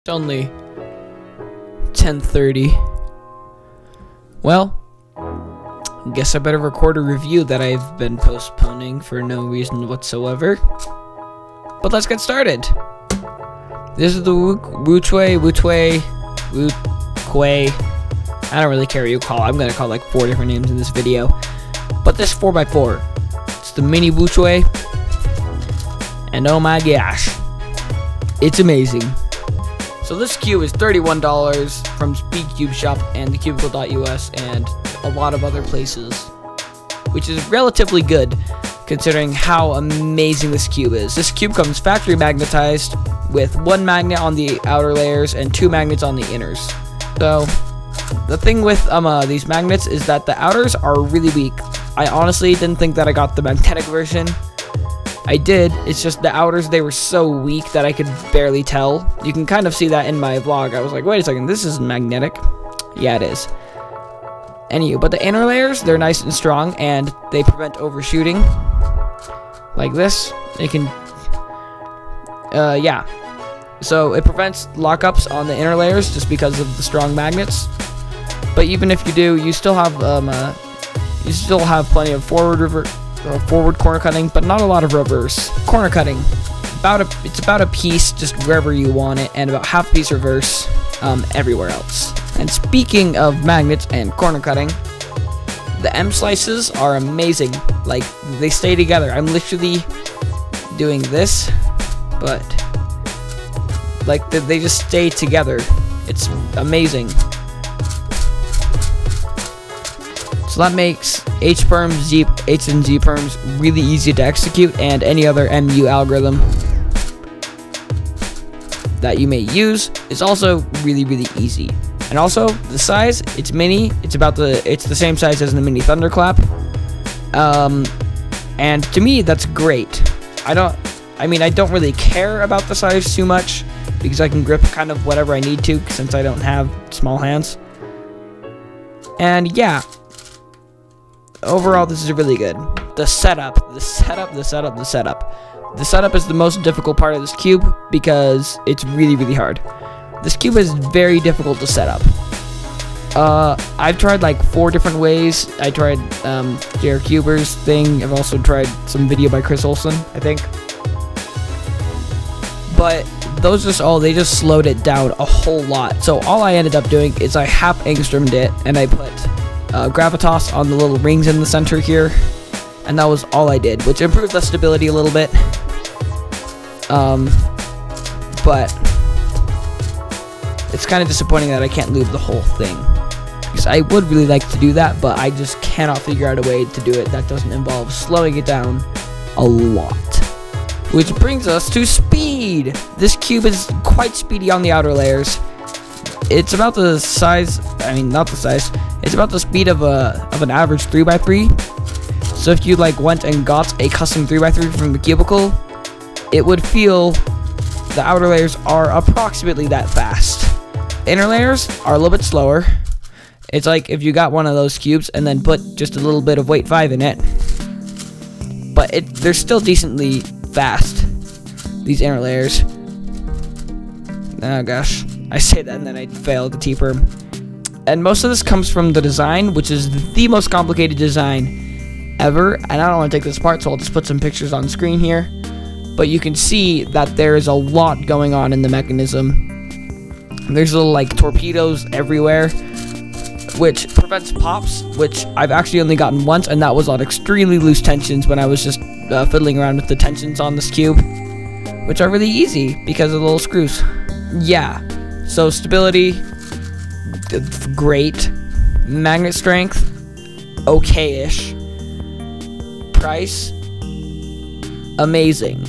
It's only 10:30. Well, guess I better record a review that I've been postponing for no reason whatsoever. But let's get started. This is the WuQue. I don't really care what you call it. I'm gonna call like 4 different names in this video. But this 4x4. It's the mini WuQue. And oh my gosh, it's amazing. So this cube is $31 from Speedcube Shop and thecubicle.us and a lot of other places, which is relatively good considering how amazing this cube is. This cube comes factory magnetized with 1 magnet on the outer layers and 2 magnets on the inners. So the thing with these magnets is that the outers are really weak. I honestly didn't think that I got the magnetic version. I did, it's just the outers, they were so weak that I could barely tell. You can kind of see that in my vlog. I was like, wait a second, this isn't magnetic. Yeah, it is. Anyway, but the inner layers, they're nice and strong, and they prevent overshooting. Like this. It can, yeah. So it prevents lockups on the inner layers just because of the strong magnets. But even if you do, you still have plenty of forward corner cutting, but not a lot of reverse corner cutting. It's about a piece just wherever you want it, and about half a piece reverse everywhere else. And speaking of magnets and corner cutting, the M slices are amazing. Like, they stay together. I'm literally doing this, but like they just stay together. It's amazing. So that makes H-perms, H and Z perms really easy to execute, and any other MU algorithm that you may use is also really easy. And also the size, it's mini. It's the same size as the mini Thunderclap. And to me that's great. I don't really care about the size too much because I can grip kind of whatever I need to since I don't have small hands. And yeah. Overall, this is really good. The setup is the most difficult part of this cube because it's really hard. This cube is very difficult to set up. I've tried like 4 different ways. I tried JR Cuber's thing. I've also tried some video by Chris Olsen, I think. But those they just slowed it down a whole lot. So all I ended up doing is I half angstrommed it and I put gravitas on the little rings in the center here, and that was all I did, which improved the stability a little bit. But it's kind of disappointing that I can't lube the whole thing, because I would really like to do that, but I just cannot figure out a way to do it that doesn't involve slowing it down a lot. Which brings us to speed. This cube is quite speedy on the outer layers. It's about the size, it's about the speed of an average 3x3. So if you like went and got a custom 3x3 from the cubicle, it would feel the outer layers are approximately that fast. Inner layers are a little bit slower. It's like if you got one of those cubes and then put just a little bit of weight 5 in it. But they're still decently fast, these inner layers. Oh gosh. I say that and then I fail at the T-perm. And most of this comes from the design, which is the most complicated design ever. And I don't want to take this apart, so I'll just put some pictures on screen here. But you can see that there is a lot going on in the mechanism. There's little like torpedoes everywhere, which prevents pops, which I've actually only gotten once, and that was on extremely loose tensions when I was just fiddling around with the tensions on this cube, which are really easy because of the little screws. Yeah. So stability, great. Magnet strength, okay-ish. Price, amazing.